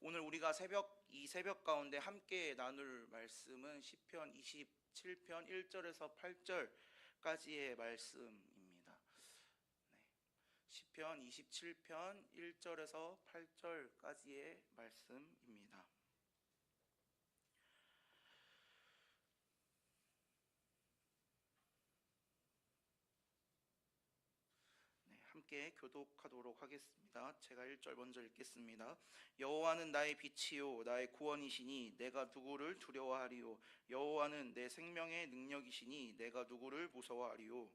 오늘 우리가 이 새벽 가운데 함께 나눌 말씀은 시편 27편 1절에서 8절까지의 말씀입니다. 네. 시편 27편 1절에서 8절까지의 말씀입니다. 함께 교독하도록 하겠습니다. 제가 1절 먼저 읽겠습니다. 여호와는 나의 빛이요 나의 구원이시니 내가 누구를 두려워하리요. 여호와는 내 생명의 능력이시니 내가 누구를 무서워하리요.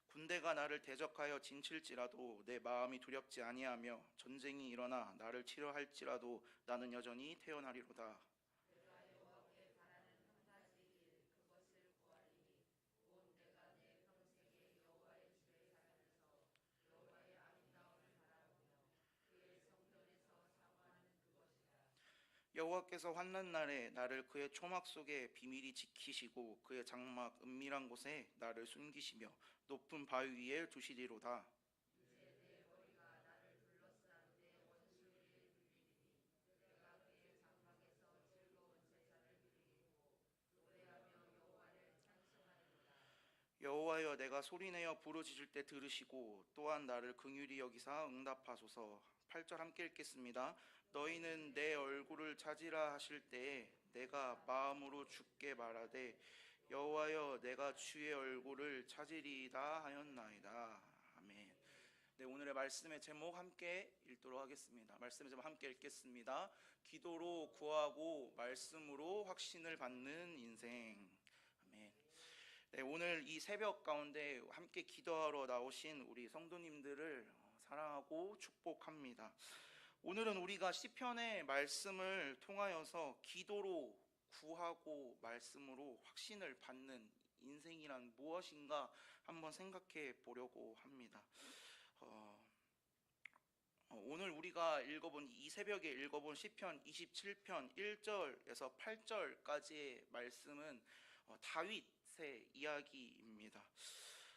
군대가 나를 대적하여 진칠지라도 내 마음이 두렵지 아니하며 전쟁이 일어나 나를 치려 할지라도 나는 여전히 태어나리로다. 여호와께서 환난 날에 나를 그의 초막 속에 비밀히 지키시고 그의 장막 은밀한 곳에 나를 숨기시며 높은 바위 위에 두시리로다. 여호와여, 내가 소리내어 부르짖을 때 들으시고 또한 나를 긍휼히 여기사 응답하소서. 8절 함께 읽겠습니다. 너희는 내 얼굴을 찾으라 하실 때에 내가 마음으로 주께 말하되 여호와여, 내가 주의 얼굴을 찾으리이다 하였나이다. 아멘. 네, 오늘의 말씀의 제목 함께 읽도록 하겠습니다. 말씀의 제목 함께 읽겠습니다. 기도로 구하고 말씀으로 확신을 받는 인생. 아멘. 네, 오늘 이 새벽 가운데 함께 기도하러 나오신 우리 성도님들을 사랑하고 축복합니다. 오늘은 우리가 시편의 말씀을 통하여서 기도로 구하고 말씀으로 확신을 받는 인생이란 무엇인가 한번 생각해 보려고 합니다. 오늘 우리가 이 새벽에 읽어본 시편 27편 1절에서 8절까지의 말씀은 다윗의 이야기입니다.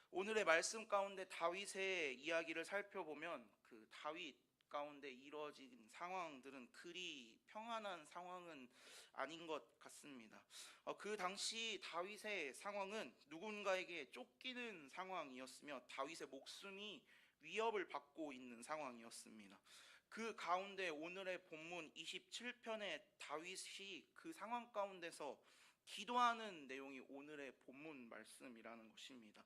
오늘의 말씀 가운데 다윗의 이야기를 살펴보면 그 다윗 가운데 이루어진 상황들은 그리 평안한 상황은 아닌 것 같습니다. 그 당시 다윗의 상황은 누군가에게 쫓기는 상황이었으며 다윗의 목숨이 위협을 받고 있는 상황이었습니다. 그 가운데 오늘의 본문 27편의 다윗이 그 상황 가운데서 기도하는 내용이 오늘의 본문 말씀이라는 것입니다.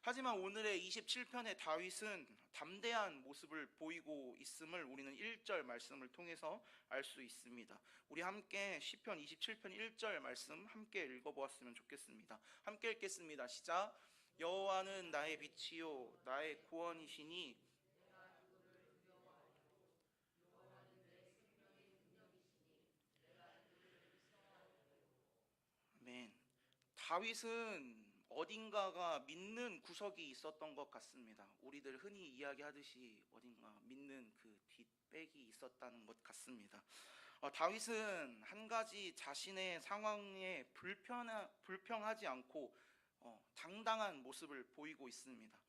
하지만 오늘의 27편의 다윗은 담대한 모습을 보이고 있음을 우리는 1절 말씀을 통해서 알 수 있습니다. 우리 함께 시편 27편 1절 말씀 함께 읽어보았으면 좋겠습니다. 함께 읽겠습니다. 시작. 여호와는 나의 빛이요 나의 구원이시니 아멘. 다윗은 어딘가가 믿는 구석이 있었던 것 같습니다. 우리들 흔히 이야기하듯이 어딘가 믿는 그 뒷백이 있었다는 것 같습니다. 다윗은 한 가지 자신의 상황에 불평하지 않고 당당한 모습을 보이고 있습니다.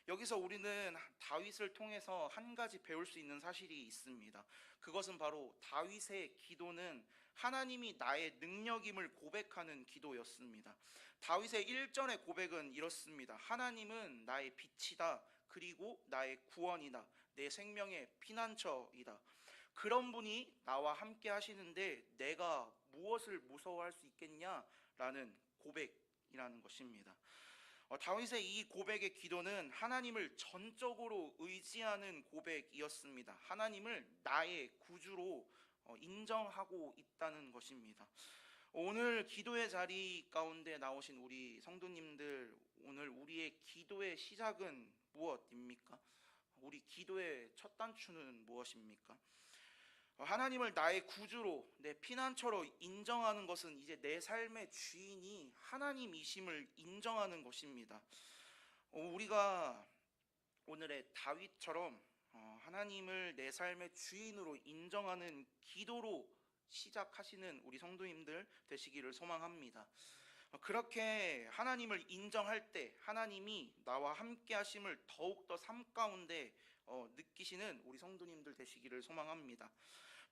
여기서 우리는 다윗을 통해서 한 가지 배울 수 있는 사실이 있습니다. 그것은 바로 다윗의 기도는 하나님이 나의 능력임을 고백하는 기도였습니다. 다윗의 1절의 고백은 이렇습니다. 하나님은 나의 빛이다. 그리고 나의 구원이다. 내 생명의 피난처이다. 그런 분이 나와 함께 하시는데 내가 무엇을 무서워할 수 있겠냐라는 고백이라는 것입니다. 다윗의 이 고백의 기도는 하나님을 전적으로 의지하는 고백이었습니다. 하나님을 나의 구주로 인정하고 있다는 것입니다. 오늘 기도의 자리 가운데 나오신 우리 성도님들, 오늘 우리의 기도의 시작은 무엇입니까? 우리 기도의 첫 단추는 무엇입니까? 하나님을 나의 구주로, 내 피난처로 인정하는 것은 이제 내 삶의 주인이 하나님이심을 인정하는 것입니다. 우리가 오늘의 다윗처럼 하나님을 내 삶의 주인으로 인정하는 기도로 시작하시는 우리 성도님들 되시기를 소망합니다. 그렇게 하나님을 인정할 때 하나님이 나와 함께 하심을 더욱더 삶 가운데 느끼시는 우리 성도님들 되시기를 소망합니다.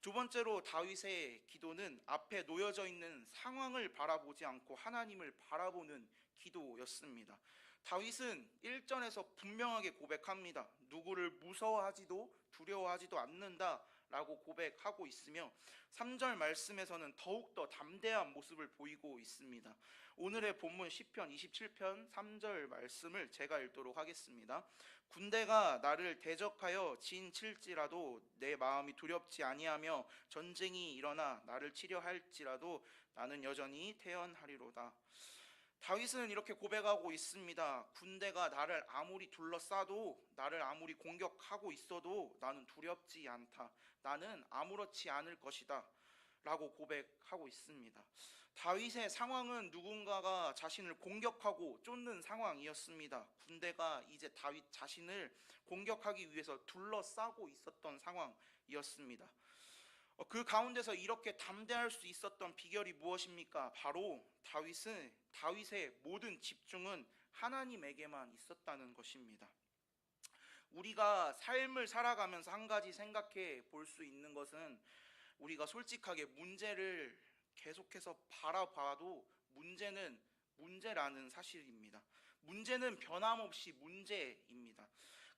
두 번째로 다윗의 기도는 앞에 놓여져 있는 상황을 바라보지 않고 하나님을 바라보는 기도였습니다. 다윗은 1절에서 분명하게 고백합니다. 누구를 무서워하지도 두려워하지도 않는다라고 고백하고 있으며 3절 말씀에서는 더욱더 담대한 모습을 보이고 있습니다. 오늘의 본문 시편 27편 3절 말씀을 제가 읽도록 하겠습니다. 군대가 나를 대적하여 진칠지라도 내 마음이 두렵지 아니하며 전쟁이 일어나 나를 치려 할지라도 나는 여전히 태연하리로다. 다윗은 이렇게 고백하고 있습니다. 군대가 나를 아무리 둘러싸도 나를 아무리 공격하고 있어도 나는 두렵지 않다. 나는 아무렇지 않을 것이다 라고 고백하고 있습니다. 다윗의 상황은 누군가가 자신을 공격하고 쫓는 상황이었습니다. 군대가 이제 다윗 자신을 공격하기 위해서 둘러싸고 있었던 상황이었습니다. 그 가운데서 이렇게 담대할 수 있었던 비결이 무엇입니까? 바로 다윗의 모든 집중은 하나님에게만 있었다는 것입니다. 우리가 삶을 살아가면서 한 가지 생각해 볼 수 있는 것은 우리가 솔직하게 문제를 계속해서 바라봐도 문제는 문제라는 사실입니다. 문제는 변함없이 문제입니다.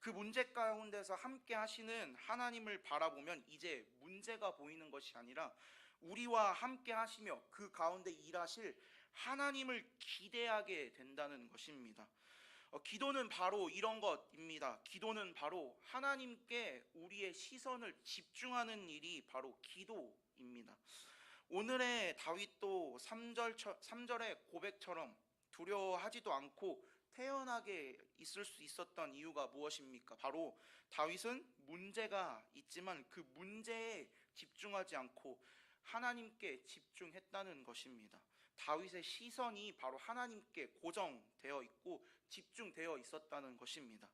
그 문제 가운데서 함께 하시는 하나님을 바라보면 이제 문제가 보이는 것이 아니라 우리와 함께 하시며 그 가운데 일하실 하나님을 기대하게 된다는 것입니다. 기도는 바로 이런 것입니다. 기도는 바로 하나님께 우리의 시선을 집중하는 일이 바로 기도입니다. 오늘의 다윗도 3절의 고백처럼 두려워하지도 않고 태연하게 있을 수 있었던 이유가 무엇입니까? 바로 다윗은 문제가 있지만 그 문제에 집중하지 않고 하나님께 집중했다는 것입니다. 다윗의 시선이 바로 하나님께 고정되어 있고 집중되어 있었다는 것입니다.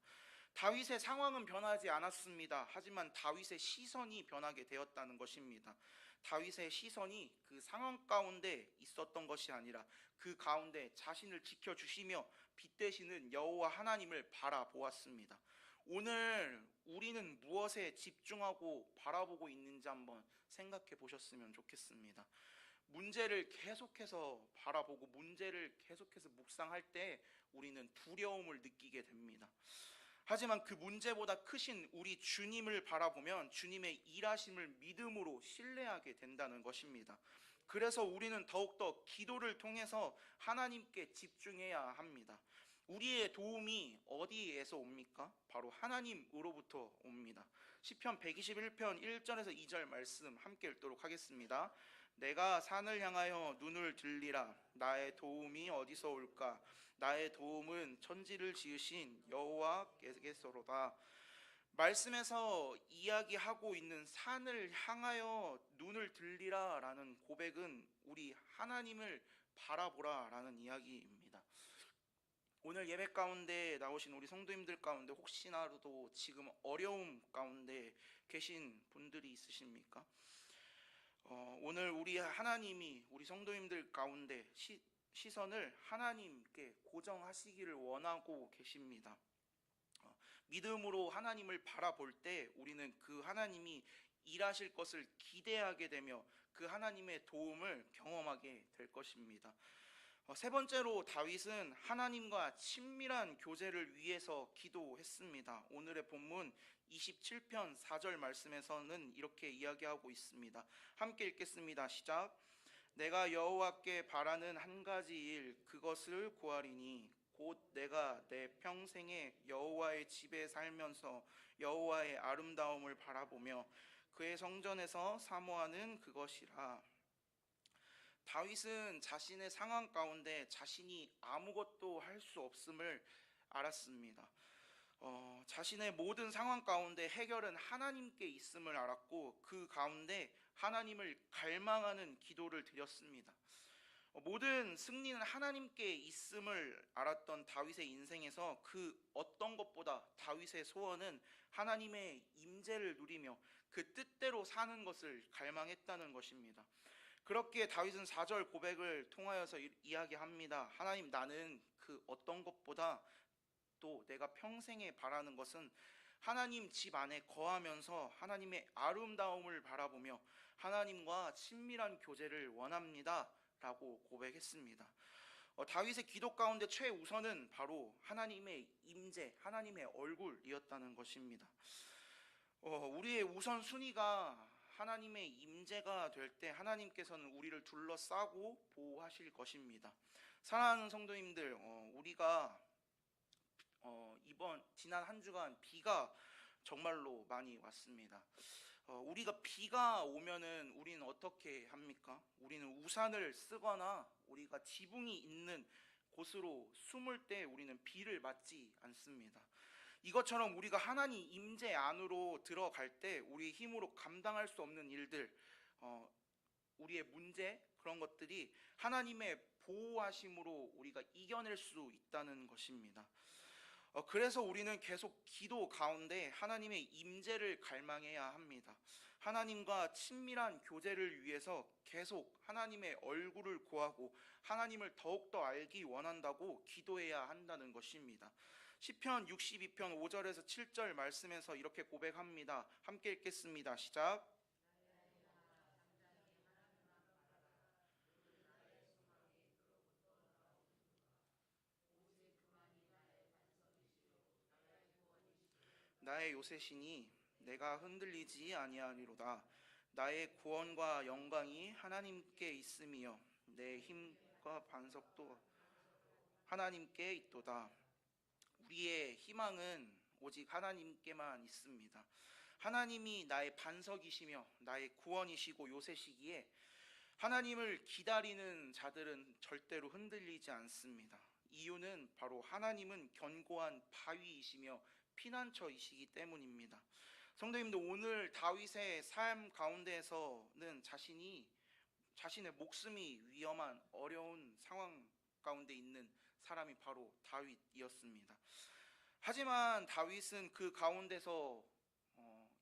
다윗의 상황은 변하지 않았습니다. 하지만 다윗의 시선이 변하게 되었다는 것입니다. 다윗의 시선이 그 상황 가운데 있었던 것이 아니라 그 가운데 자신을 지켜주시며 빛되시는 여호와 하나님을 바라보았습니다. 오늘 우리는 무엇에 집중하고 바라보고 있는지 한번 생각해 보셨으면 좋겠습니다. 문제를 계속해서 바라보고 문제를 계속해서 묵상할 때 우리는 두려움을 느끼게 됩니다. 하지만 그 문제보다 크신 우리 주님을 바라보면 주님의 일하심을 믿음으로 신뢰하게 된다는 것입니다. 그래서 우리는 더욱더 기도를 통해서 하나님께 집중해야 합니다. 우리의 도움이 어디에서 옵니까? 바로 하나님으로부터 옵니다. 시편 121편 1절에서 2절 말씀 함께 읽도록 하겠습니다. 내가 산을 향하여 눈을 들리라. 나의 도움이 어디서 올까? 나의 도움은 천지를 지으신 여호와께서로다. 말씀에서 이야기하고 있는 산을 향하여 눈을 들리라 라는 고백은 우리 하나님을 바라보라 라는 이야기입니다. 오늘 예배 가운데 나오신 우리 성도님들 가운데 혹시나도 지금 어려움 가운데 계신 분들이 있으십니까? 오늘 우리 하나님이 우리 성도님들 가운데 시선을 하나님께 고정하시기를 원하고 계십니다. 믿음으로 하나님을 바라볼 때 우리는 그 하나님이 일하실 것을 기대하게 되며 그 하나님의 도움을 경험하게 될 것입니다. 세 번째로 다윗은 하나님과 친밀한 교제를 위해서 기도했습니다. 오늘의 본문 27편 4절 말씀에서는 이렇게 이야기하고 있습니다. 함께 읽겠습니다. 시작. 내가 여호와께 바라는 한 가지 일 그것을 구하리니 곧 내가 내 평생에 여호와의 집에 살면서 여호와의 아름다움을 바라보며 그의 성전에서 사모하는 그것이라. 다윗은 자신의 상황 가운데 자신이 아무것도 할 수 없음을 알았습니다. 자신의 모든 상황 가운데 해결은 하나님께 있음을 알았고 그 가운데 하나님을 갈망하는 기도를 드렸습니다. 모든 승리는 하나님께 있음을 알았던 다윗의 인생에서 그 어떤 것보다 다윗의 소원은 하나님의 임재를 누리며 그 뜻대로 사는 것을 갈망했다는 것입니다. 그렇기에 다윗은 4절 고백을 통하여서 이야기합니다. 하나님, 나는 그 어떤 것보다 또 내가 평생에 바라는 것은 하나님 집 안에 거하면서 하나님의 아름다움을 바라보며 하나님과 친밀한 교제를 원합니다 라고 고백했습니다. 다윗의 기도 가운데 최우선은 바로 하나님의 임재, 하나님의 얼굴이었다는 것입니다. 우리의 우선순위가 하나님의 임재가 될 때 하나님께서는 우리를 둘러싸고 보호하실 것입니다. 사랑하는 성도님들, 우리가 이번 지난 한 주간 비가 정말로 많이 왔습니다. 우리가 비가 오면은 우리는 어떻게 합니까? 우리는 우산을 쓰거나 우리가 지붕이 있는 곳으로 숨을 때 우리는 비를 맞지 않습니다. 이것처럼 우리가 하나님 임재 안으로 들어갈 때 우리 힘으로 감당할 수 없는 일들, 우리의 문제, 그런 것들이 하나님의 보호하심으로 우리가 이겨낼 수 있다는 것입니다. 그래서 우리는 계속 기도 가운데 하나님의 임재를 갈망해야 합니다. 하나님과 친밀한 교제를 위해서 계속 하나님의 얼굴을 구하고 하나님을 더욱더 알기 원한다고 기도해야 한다는 것입니다. 시편 62편 5절에서 7절 말씀에서 이렇게 고백합니다. 함께 읽겠습니다. 시작. 나의 요새시니 내가 흔들리지 아니하리로다. 나의 구원과 영광이 하나님께 있음이요 내 힘과 반석도 하나님께 있도다. 우리의 희망은 오직 하나님께만 있습니다. 하나님이 나의 반석이시며 나의 구원이시고 요새시기에 하나님을 기다리는 자들은 절대로 흔들리지 않습니다. 이유는 바로 하나님은 견고한 바위이시며 피난처이시기 때문입니다. 성도님들, 오늘 다윗의 삶 가운데에서는 자신의 목숨이 위험한 어려운 상황 가운데 있는 사람이 바로 다윗이었습니다. 하지만 다윗은 그 가운데서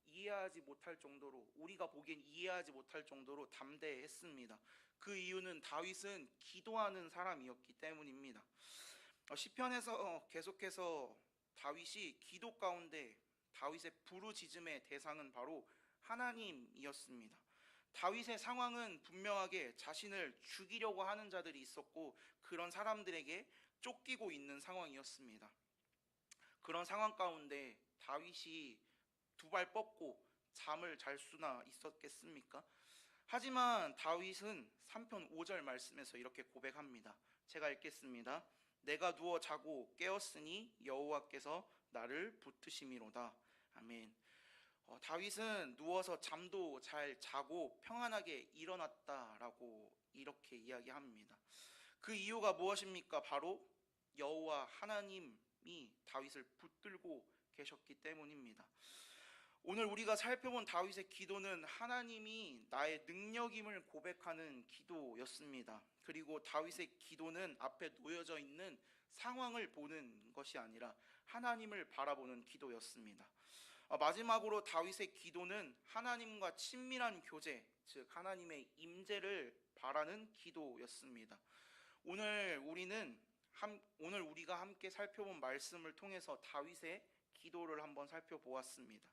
이해하지 못할 정도로, 우리가 보기엔 이해하지 못할 정도로 담대했습니다. 그 이유는 다윗은 기도하는 사람이었기 때문입니다. 시편에서 계속해서 다윗이 기도 가운데 다윗의 부르짖음의 대상은 바로 하나님이었습니다. 다윗의 상황은 분명하게 자신을 죽이려고 하는 자들이 있었고 그런 사람들에게 쫓기고 있는 상황이었습니다. 그런 상황 가운데 다윗이 두 발 뻗고 잠을 잘 수나 있었겠습니까? 하지만 다윗은 3편 5절 말씀에서 이렇게 고백합니다. 제가 읽겠습니다. 내가 누워 자고 깨었으니 여호와께서 나를 붙드심이로다. 아멘. 다윗은 누워서 잠도 잘 자고 평안하게 일어났다라고 이렇게 이야기합니다. 그 이유가 무엇입니까? 바로 여호와 하나님이 다윗을 붙들고 계셨기 때문입니다. 오늘 우리가 살펴본 다윗의 기도는 하나님이 나의 능력임을 고백하는 기도였습니다. 그리고 다윗의 기도는 앞에 놓여져 있는 상황을 보는 것이 아니라 하나님을 바라보는 기도였습니다. 마지막으로 다윗의 기도는 하나님과 친밀한 교제, 즉 하나님의 임재를 바라는 기도였습니다. 오늘 우리가 함께 살펴본 말씀을 통해서 다윗의 기도를 한번 살펴보았습니다.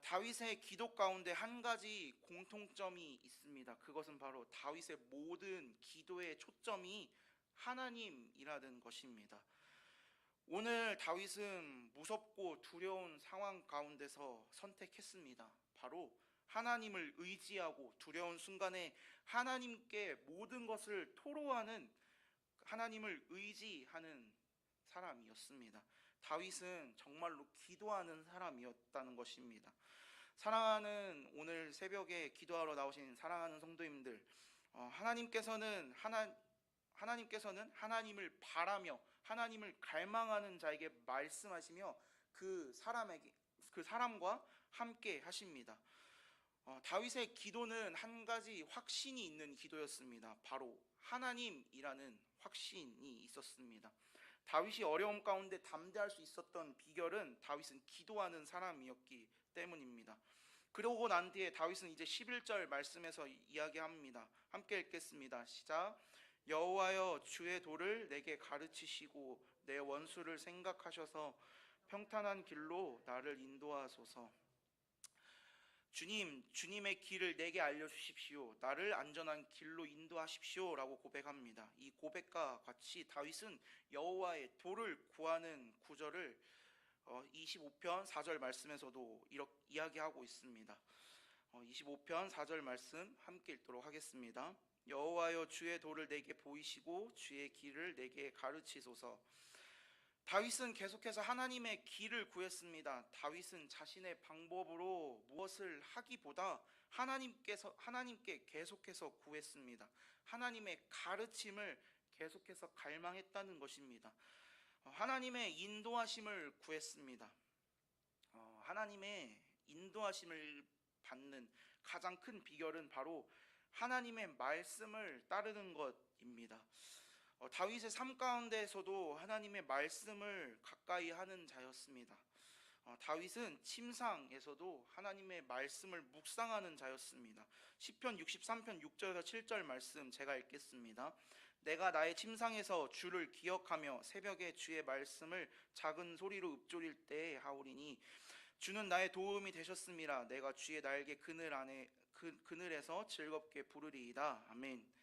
다윗의 기도 가운데 한 가지 공통점이 있습니다. 그것은 바로 다윗의 모든 기도의 초점이 하나님이라는 것입니다. 오늘 다윗은 무섭고 두려운 상황 가운데서 선택했습니다. 바로 하나님을 의지하고 두려운 순간에 하나님께 모든 것을 토로하는, 하나님을 의지하는 사람이었습니다. 다윗은 정말로 기도하는 사람이었다는 것입니다. 사랑하는 오늘 새벽에 기도하러 나오신 사랑하는 성도님들, 하나님께서는 하나님을 바라며 하나님을 갈망하는 자에게 말씀하시며 그 사람과 함께 하십니다. 다윗의 기도는 한 가지 확신이 있는 기도였습니다. 바로 하나님이라는 확신이 있었습니다. 다윗이 어려움 가운데 담대할 수 있었던 비결은 다윗은 기도하는 사람이었기 때문입니다. 그러고 난 뒤에 다윗은 이제 11절 말씀에서 이야기합니다. 함께 읽겠습니다. 시작. 여호와여 주의 도를 내게 가르치시고 내 원수를 생각하셔서 평탄한 길로 나를 인도하소서. 주님, 주님의 길을 내게 알려주십시오. 나를 안전한 길로 인도하십시오. 라고 고백합니다. 이 고백과 같이 다윗은 여호와의 도를 구하는 구절을 25편 4절 말씀에서도 이렇게 이야기하고 있습니다. 25편 4절 말씀 함께 읽도록 하겠습니다. 여호와여 주의 도를 내게 보이시고 주의 길을 내게 가르치소서. 다윗은 계속해서 하나님의 길을 구했습니다. 다윗은 자신의 방법으로 무엇을 하기보다 하나님께 계속해서 구했습니다. 하나님의 가르침을 계속해서 갈망했다는 것입니다. 하나님의 인도하심을 구했습니다. 하나님의 인도하심을 받는 가장 큰 비결은 바로 하나님의 말씀을 따르는 것입니다. 다윗의 삶 가운데에서도 하나님의 말씀을 가까이 하는 자였습니다. 다윗은 침상에서도 하나님의 말씀을 묵상하는 자였습니다. 시편 63편 6절에서 7절 말씀 제가 읽겠습니다. 내가 나의 침상에서 주를 기억하며 새벽에 주의 말씀을 작은 소리로 읊조릴 때에 하오리니 주는 나의 도움이 되셨음이라. 내가 주의 날개 그늘에서 즐겁게 부르리이다. 아멘.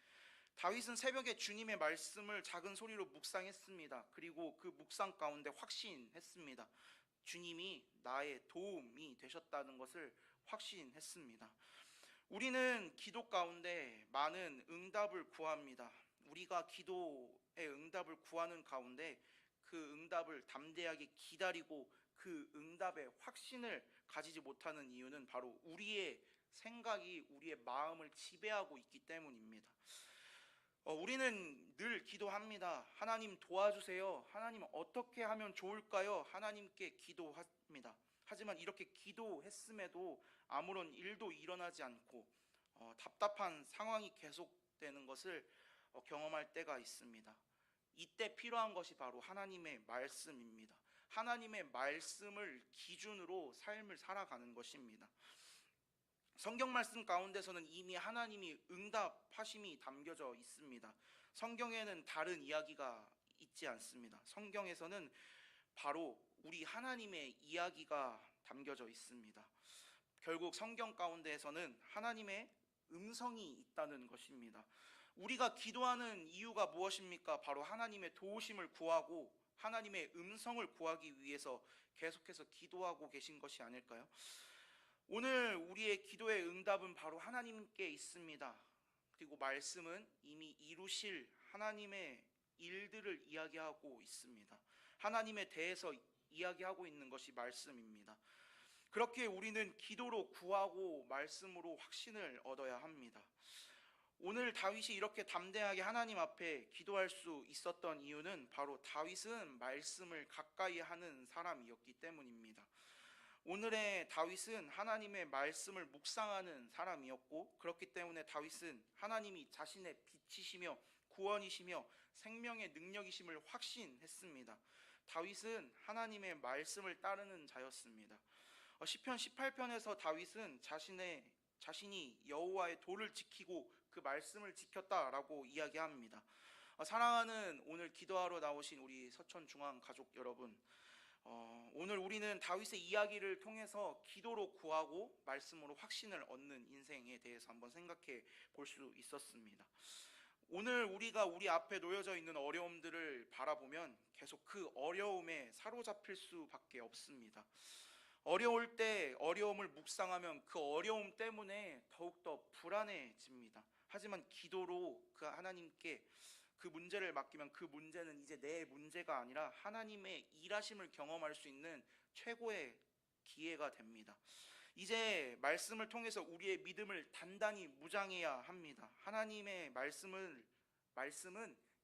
다윗은 새벽에 주님의 말씀을 작은 소리로 묵상했습니다. 그리고 그 묵상 가운데 확신했습니다. 주님이 나의 도움이 되셨다는 것을 확신했습니다. 우리는 기도 가운데 많은 응답을 구합니다. 우리가 기도의 응답을 구하는 가운데 그 응답을 담대하게 기다리고 그 응답의 확신을 가지지 못하는 이유는 바로 우리의 생각이 우리의 마음을 지배하고 있기 때문입니다. 우리는 늘 기도합니다. 하나님 도와주세요. 하나님 어떻게 하면 좋을까요? 하나님께 기도합니다. 하지만 이렇게 기도했음에도 아무런 일도 일어나지 않고 답답한 상황이 계속되는 것을 경험할 때가 있습니다. 이때 필요한 것이 바로 하나님의 말씀입니다. 하나님의 말씀을 기준으로 삶을 살아가는 것입니다. 성경 말씀 가운데서는 이미 하나님이 응답하심이 담겨져 있습니다. 성경에는 다른 이야기가 있지 않습니다. 성경에서는 바로 우리 하나님의 이야기가 담겨져 있습니다. 결국 성경 가운데에서는 하나님의 음성이 있다는 것입니다. 우리가 기도하는 이유가 무엇입니까? 바로 하나님의 도우심을 구하고 하나님의 음성을 구하기 위해서 계속해서 기도하고 계신 것이 아닐까요? 오늘 우리의 기도의 응답은 바로 하나님께 있습니다. 그리고 말씀은 이미 이루실 하나님의 일들을 이야기하고 있습니다. 하나님에 대해서 이야기하고 있는 것이 말씀입니다. 그렇게 우리는 기도로 구하고 말씀으로 확신을 얻어야 합니다. 오늘 다윗이 이렇게 담대하게 하나님 앞에 기도할 수 있었던 이유는 바로 다윗은 말씀을 가까이 하는 사람이었기 때문입니다. 오늘의 다윗은 하나님의 말씀을 묵상하는 사람이었고, 그렇기 때문에 다윗은 하나님이 자신의 빛이시며 구원이시며 생명의 능력이심을 확신했습니다. 다윗은 하나님의 말씀을 따르는 자였습니다. 시편 18편에서 다윗은 자신이 여호와의 도를 지키고 그 말씀을 지켰다라고 이야기합니다. 사랑하는 오늘 기도하러 나오신 우리 서천중앙 가족 여러분, 오늘 우리는 다윗의 이야기를 통해서 기도로 구하고 말씀으로 확신을 얻는 인생에 대해서 한번 생각해 볼 수 있었습니다. 오늘 우리가 우리 앞에 놓여져 있는 어려움들을 바라보면 계속 그 어려움에 사로잡힐 수밖에 없습니다. 어려울 때 어려움을 묵상하면 그 어려움 때문에 더욱더 불안해집니다. 하지만 기도로 그 하나님께 그 문제를 맡기면 그 문제는 이제 내 문제가 아니라 하나님의 일하심을 경험할 수 있는 최고의 기회가 됩니다. 이제 말씀을 통해서 우리의 믿음을 단단히 무장해야 합니다. 하나님의 말씀은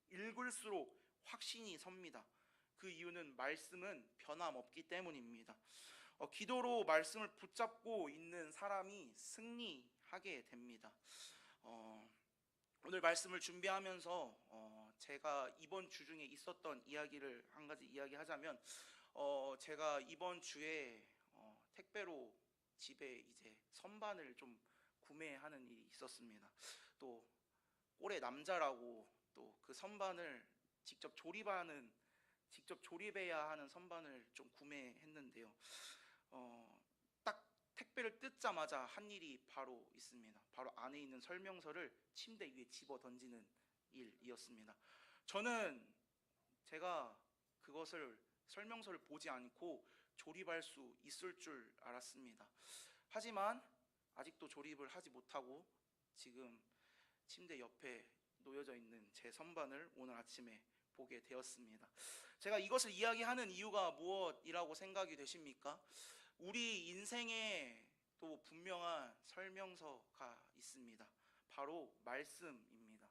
읽을수록 확신이 섭니다. 그 이유는 말씀은 변함없기 때문입니다. 기도로 말씀을 붙잡고 있는 사람이 승리하게 됩니다. 오늘 말씀을 준비하면서 제가 이번 주 중에 있었던 이야기를 한 가지 이야기하자면, 제가 이번 주에 택배로 집에 이제 선반을 좀 구매하는 일이 있었습니다. 또 올해 남자라고 또 그 선반을 직접 조립해야 하는 선반을 좀 구매했는데요. 딱 택배를 뜯자마자 한 일이 바로 있습니다. 바로 안에 있는 설명서를 침대 위에 집어 던지는 일이었습니다. 저는 제가 그것을 설명서를 보지 않고 조립할 수 있을 줄 알았습니다. 하지만 아직도 조립을 하지 못하고 지금 침대 옆에 놓여져 있는 제 선반을 오늘 아침에 보게 되었습니다. 제가 이것을 이야기하는 이유가 무엇이라고 생각이 되십니까? 우리 인생에 또 분명한 설명서가 있습니다. 바로 말씀입니다.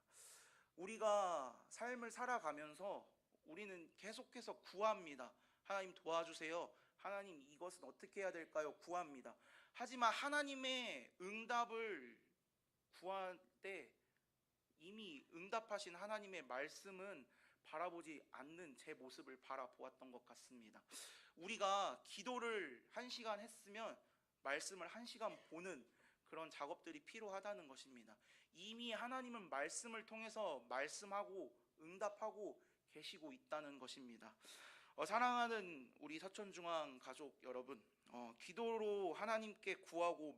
우리가 삶을 살아가면서 우리는 계속해서 구합니다. 하나님 도와주세요. 하나님 이것은 어떻게 해야 될까요? 구합니다. 하지만 하나님의 응답을 구할 때 이미 응답하신 하나님의 말씀은 바라보지 않는 제 모습을 바라보았던 것 같습니다. 우리가 기도를 1시간 했으면 말씀을 1시간 보는 그런 작업들이 필요하다는 것입니다. 이미 하나님은 말씀을 통해서 말씀하고 응답하고 계시고 있다는 것입니다. 사랑하는 우리 서천중앙 가족 여러분, 기도로 하나님께 구하고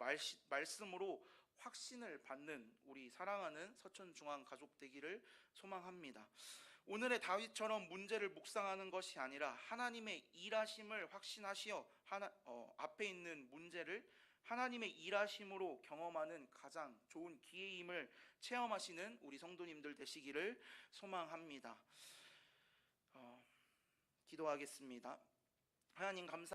말씀으로 확신을 받는 우리 사랑하는 서천중앙 가족 되기를 소망합니다. 오늘의 다윗처럼 문제를 묵상하는 것이 아니라 하나님의 일하심을 확신하시어 앞에 있는 문제를 하나님의 일하심으로 경험하는 가장 좋은 기회임을 체험하시는 우리 성도님들 되시기를 소망합니다. 기도하겠습니다. 하나님 감사